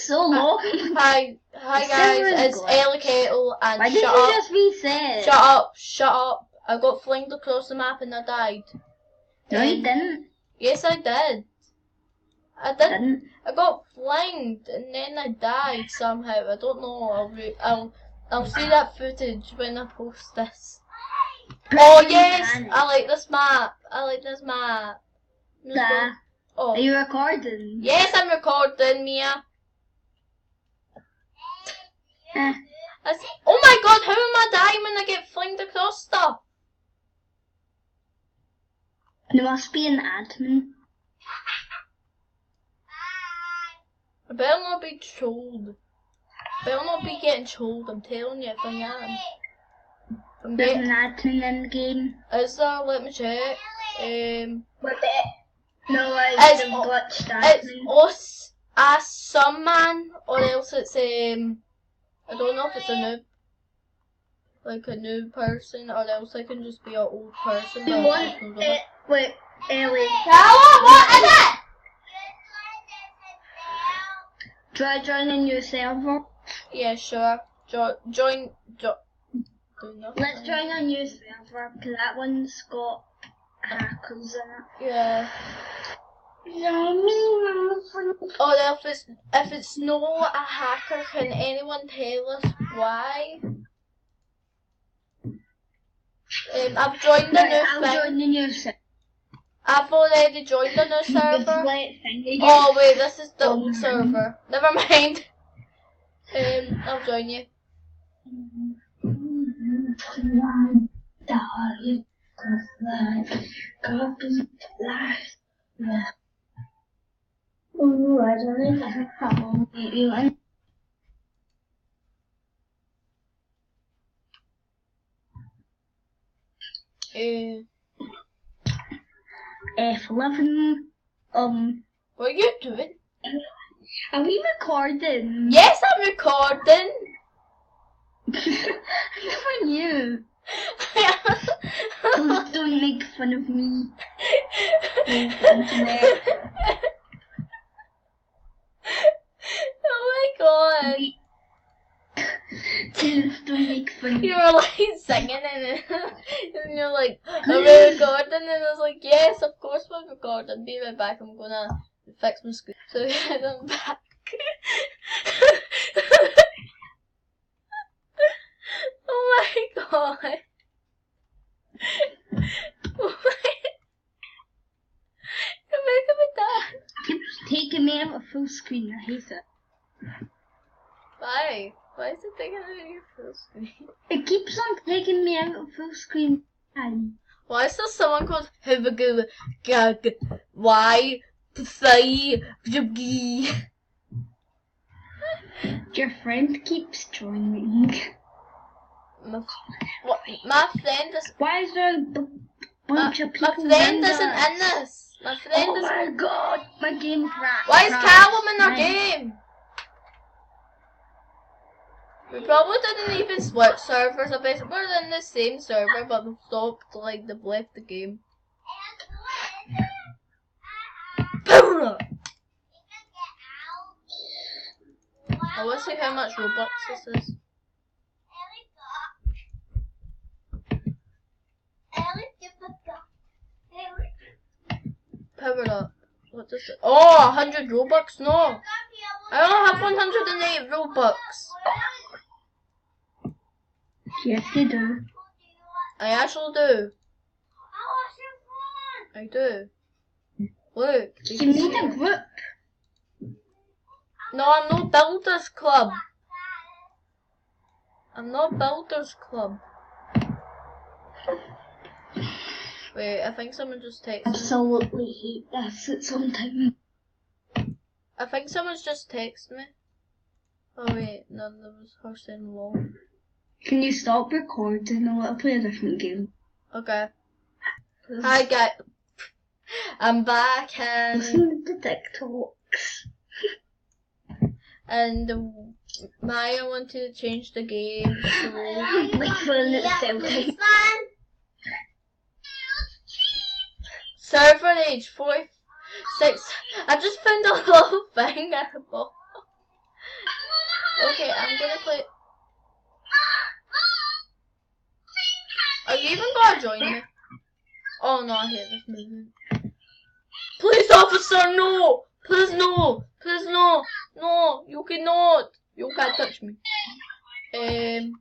so long. Hi guys, it's Ellie Kettle and Why did you just reset? Shut up. I got flinged across the map and I died. No, you didn't. Yes, I did. I didn't. I got flinged and then I died somehow. I don't know. I'll see that footage when I post this. Oh yes, I like this map. Nah. Oh. Are you recording? Yes, I'm recording, Mia. Oh my god, how am I dying when I get flinged across stuff? There must be an admin. I better not be trolled. Better not be getting trolled, I'm telling you if I am. There's an admin in the game. Is there? Let me check. No, it's a glitched admin. It's a some man, or else it's I don't know if it's a noob. Like a new person, or else I can just be an old person. Wait, Ellie. What is it? Try joining your server. Yeah, sure. Join. Let's join a new server, because that one's got hackers in it. Yeah. Oh, if it's no a hacker, can anyone tell us why? I've joined the new thing. Join the new server. I've already joined the new server. Oh wait, this is the old server. Never mind. I'll join you. Oh, I don't know how you want. F11. What are you doing? Are we recording? Yes, I'm recording. I never knew. Please don't make fun of me. Oh my god. Please don't make fun of me. You were like singing and you're like, are we recording? And I was like, yes, of course we're recording. Be right back, I'm gonna fix my screen. So guys, I'm back. Oh my god. Oh my. Come here, dad. Keeps taking me out of full screen. I hate it. Why? Why is it taking out of your full screen? It keeps on taking me out of full screen. Why is there someone called Huvagoo Gag? Why? Say Juggy. Your friend keeps joining. My friend is. Why is there a bunch of people? My friend isn't in this. My friend is. Oh my god, my game crashed. Why is Callum in our game? We probably didn't even switch servers. I bet we're in the same server, but we stopped, like, they've left the game. I want to see how much Robux this is. Power up. What does it? Oh, 100 Robux? No. I only have 108 Robux. Yes, you do. I actually do. I do. Look. You need a group. No, I'm not Builders Club. I'm not Builders Club. Wait, I think someone just texted me. Absolutely hate this at some time. I think someone's just texted me. Oh wait, no, that was her saying lol. Can you stop recording? I want to play a different game. Okay. Hi guys. I'm back and... Listen to TikToks. And Maya wanted to change the game, so... Like fun at Celtic. Server age 46. I just found a little thing at the bottom. Okay, I'm gonna play. Are you even gonna join me? Oh no, I hate this movement. Police officer, no! Please no! Please no! No! You cannot! You can't touch me. Can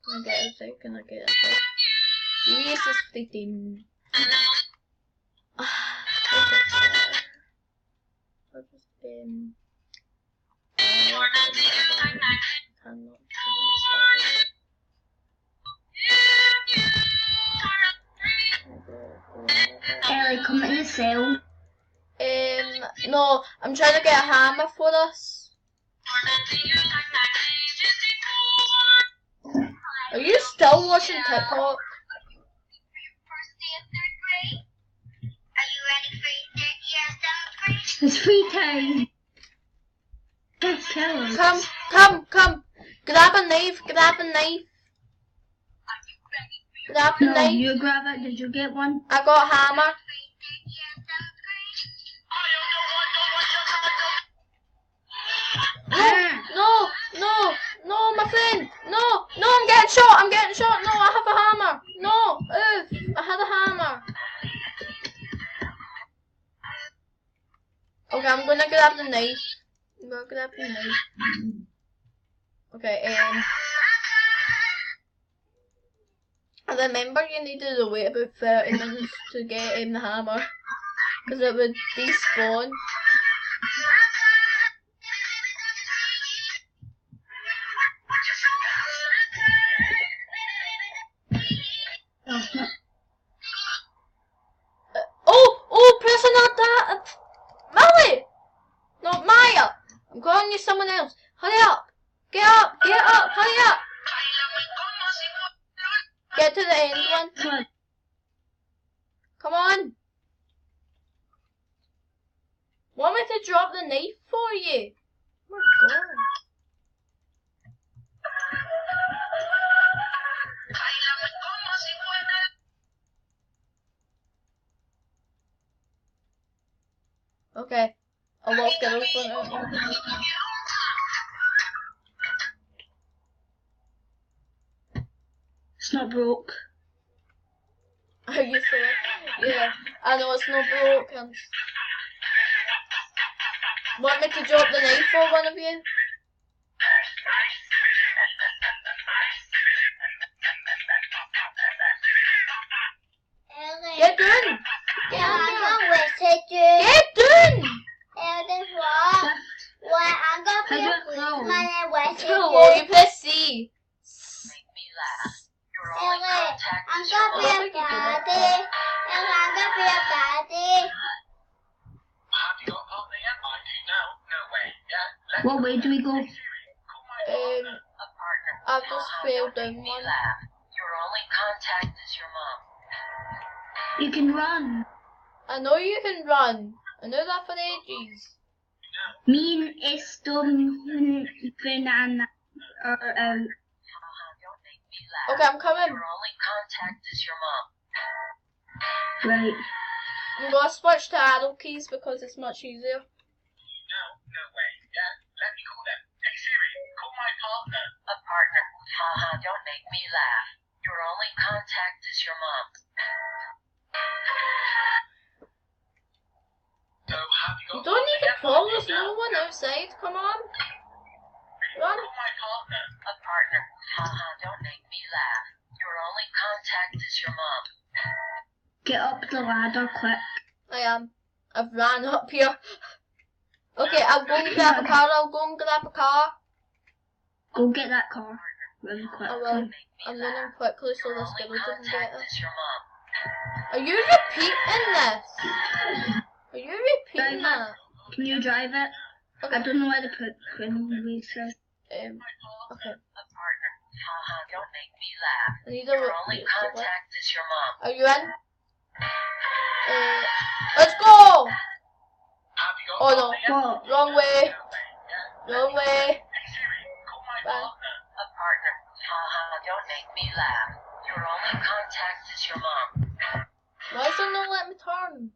I get outside? Can I get outside? Yes, it's fleeting. I'll just Ellie, come to the cell. No, I'm trying to get a hammer for us. Are you still watching TikTok? It's free time. Let's kill us. Come. Grab a knife. Grab a knife. No, you grab it. Did you get one? I got a hammer. No, my friend. No, I'm getting shot. No, I have a hammer. No, I had a hammer. Okay, I'm gonna grab the knife. Okay, remember you needed to wait about 30 minutes to get the hammer, because it would despawn. Pressing that! Molly! No, Maya! I'm calling you someone else. Hurry up! Get up! Hurry up! Get to the end one. Come on! Want me to drop the knife for you? Oh my god. Okay, I'll walk the open out. It's not broke. Are you sure? Yeah, I know it's not broken. Want me to drop the knife for one of you? Get down! Get down! I'm gonna be a policeman and wait for Oh, you press C. I'm gonna be a baddie. I'm gonna be a baddie. What way do we go? I've just failed down one. Your only contact is your mom. You can run. I know you can run. I know that for ages. Me and Esther and are out. Okay, I'm coming. Your only contact is your mom. Right. I'm gonna switch to arrow keys because it's much easier. No way. Yeah, let me call them. Hey Siri, call my partner. A partner? Haha, don't make me laugh. Your only contact is your mom. So have you You got don't need to call, there's no one outside. Come on. Run. Call my partner. A partner? Haha, don't make me laugh. Your only contact is your mom. Get up the ladder quick. I am. I've ran up here. Okay, I'll go and grab a car. Go get that car. Run quick. I will. I'm running quickly so Your the only skeleton doesn't get contact it. is your mom. Are you repeating this? Are you repeating that? Can you drive it? Okay. I don't know where to put criminal races. Okay. A partner? Haha, don't make me laugh. I need Your a only contact is your mom. Are you in? Let's go! Have you got Oh no. What? Wrong way. Wrong way. Hey Siri, call my Bye. partner. A partner? Haha, don't make me laugh. Your only contact is your mom. Why is it not letting me turn?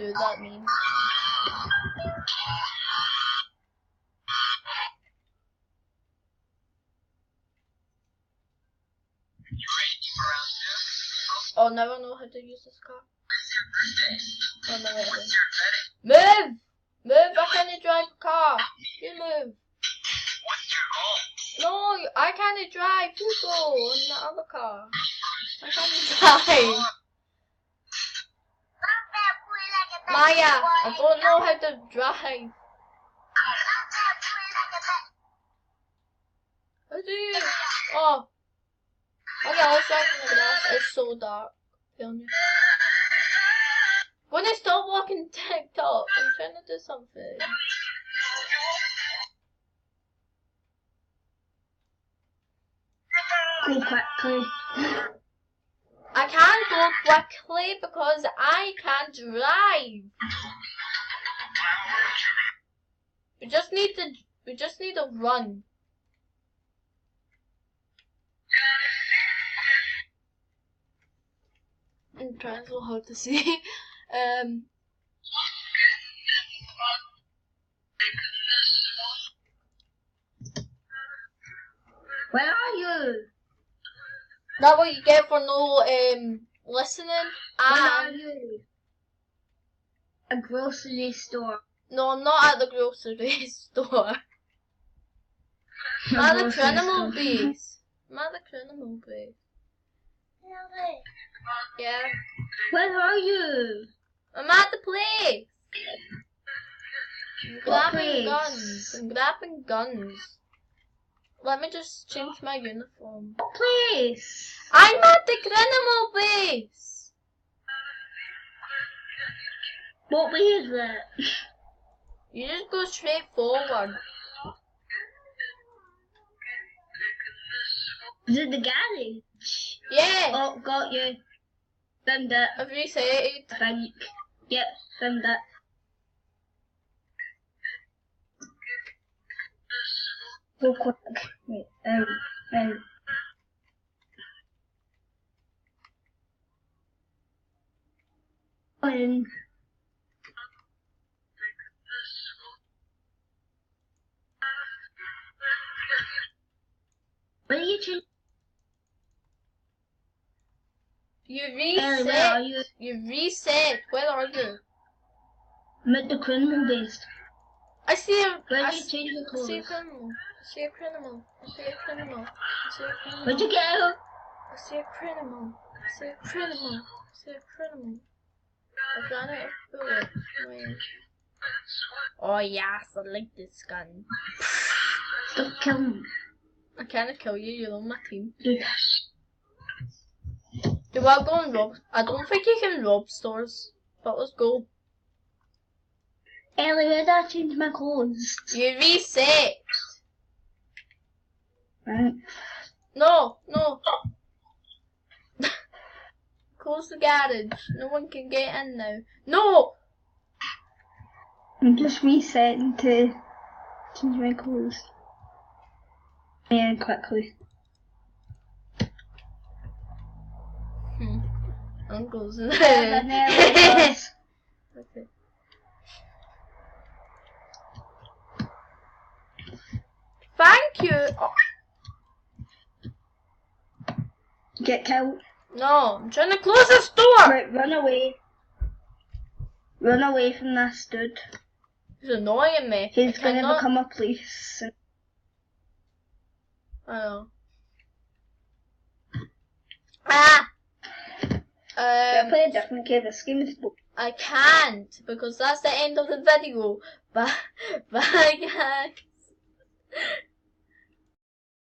do that mean? Oh, now I know how to use this car. Oh, no, I don't. Move! Move! I can't drive a car. You move. No, I can't drive. You go in the other car. I can't drive. Maya, I don't know how to drive. How do you? Oh. Okay, let's drive in the grass. It's so dark. Feeling you. When I stop walking TikTok, I'm trying to do something. Go quickly. I can't go quickly because I can't drive. We just need to run. I'm trying so hard to see. Where are you? That's what you get for no listening. Where are And you? A grocery store. no, I'm not at the grocery store. I'm at the Grocery criminal store. base. I'm at the criminal base. Yeah. Where are you? I'm at the place. I'm What grabbing place? guns. I'm grabbing guns. Let me just change my uniform. Place. I'm at the criminal base. What way is it? You just go straight forward. Is it the garage? Yeah. Oh, got you. Found it. I've resetted. I think. Yep, found it. Go quick. Wait, in. Where are you changing? You Ellie, where are reset. you? You reset. Where are you? I'm at the criminal base. I see a. Where I did you change the I see a clothes? criminal. I see a criminal. I see a criminal. I see a criminal. Where'd you go? I see a criminal. I see a criminal. I see a criminal. I've run out of bullets. Wait. Oh yes, I like this gun. Stop killing me. I can't kill you. You're on my team. Dude. Do I go and rob? I don't think you can rob stores. But let's go. Ellie, where did I change my clothes? You reset. Right. No, no. Close the garage. No one can get in now. No! I'm just resetting to change my clothes. Yeah, quickly. I'm closing Yeah, there it is. Okay. Thank you! Oh, Get killed. no, I'm trying to close this door! Right, run away. Run away from this dude. He's annoying me. He's I gonna cannot- become a police. I know. Ah! Play a different game. This game is I can't because that's the end of the video. Bye, bye guys.